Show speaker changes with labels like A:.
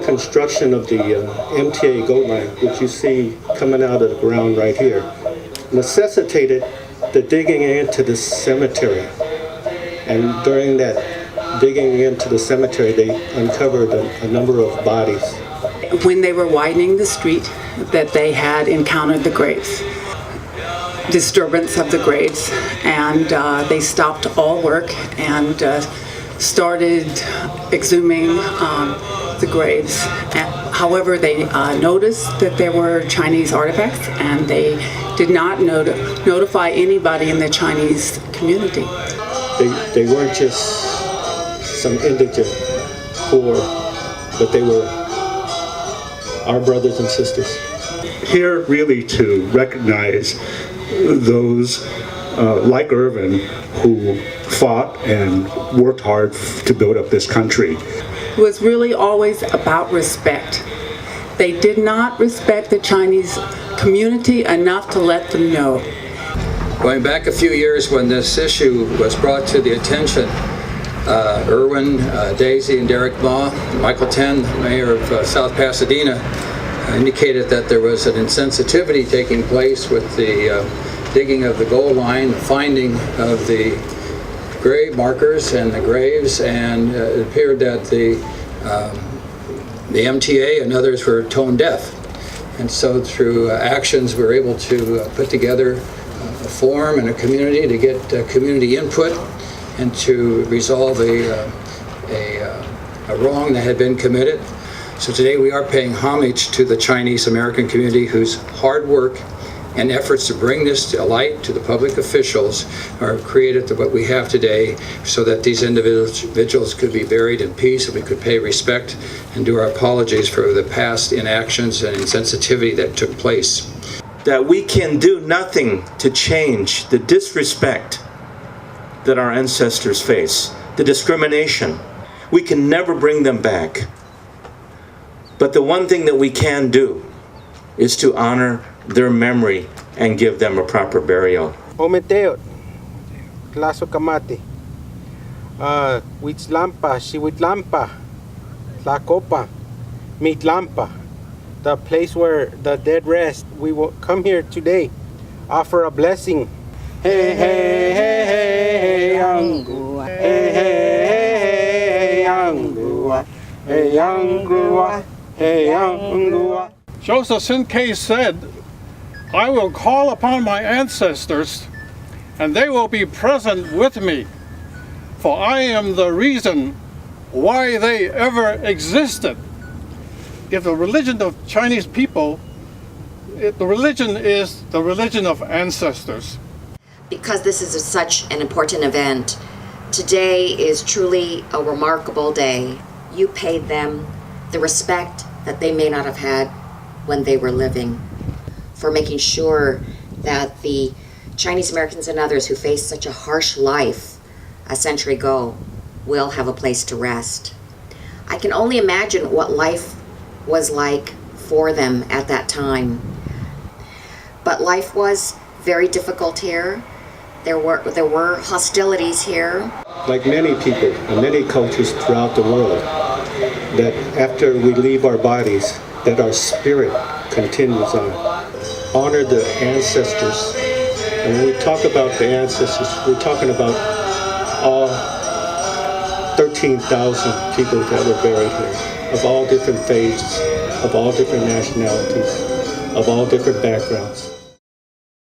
A: construction of the MTA gold line, which you see coming out of the ground right here, necessitated the digging into the cemetery. And during that digging into the cemetery, they uncovered a number of bodies.
B: When they were widening the street, that they had encountered the graves, disturbance of the graves, and they stopped all work and started exhuming the graves. However, they noticed that there were Chinese artifacts, and they did not notify anybody in the Chinese community.
A: They weren't just some indigent poor, but they were our brothers and sisters.
C: Here really to recognize those like Irfan who fought and worked hard to build up this country.
B: It was really always about respect. They did not respect the Chinese community enough to let them know.
D: Going back a few years when this issue was brought to the attention, Irwin, Daisy, and Derek Ma, Michael Ten, mayor of South Pasadena, indicated that there was an insensitivity taking place with the digging of the gold line, the finding of the grave markers and the graves, and it appeared that the MTA and others were tone deaf. And so through actions we were able to put together a forum and a community to get community input and to resolve a wrong that had been committed. So today we are paying homage to the Chinese American community whose hard work and efforts to bring this to light to the public officials are created to what we have today so that these individuals could be buried in peace and we could pay respect and do our apologies for the past inactions and insensitivity that took place.
E: That we can do nothing to change the disrespect that our ancestors face, the discrimination. We can never bring them back. But the one thing that we can do is to honor their memory and give them a proper burial.
F: Ometeot, Tlaso Kamati, Huitzlampa, Xihuitlampa, Tlacopa, Mitlampa, the place where the dead rest. We will come here today, offer a blessing. Hey, hey, hey, hey, hey, Angua, hey, hey, hey, hey, Angua, hey, Angua, hey, Angua.
G: Joseph Sinkei said, I will call upon my ancestors, and they will be present with me, for I am the reason why they ever existed. If the religion of Chinese people, the religion is the religion of ancestors.
H: Because this is such an important event, today is truly a remarkable day. You paid them the respect that they may not have had when they were living, for making sure that the Chinese Americans and others who faced such a harsh life a century ago will have a place to rest. I can only imagine what life was like for them at that time. But life was very difficult here. There were hostilities here.
A: Like many people and many cultures throughout the world, that after we leave our bodies, that our spirit continues on. Honor the ancestors. And when we talk about the ancestors, we're talking about all 13,000 people that were buried here, of all different faiths, of all different nationalities, of all different backgrounds.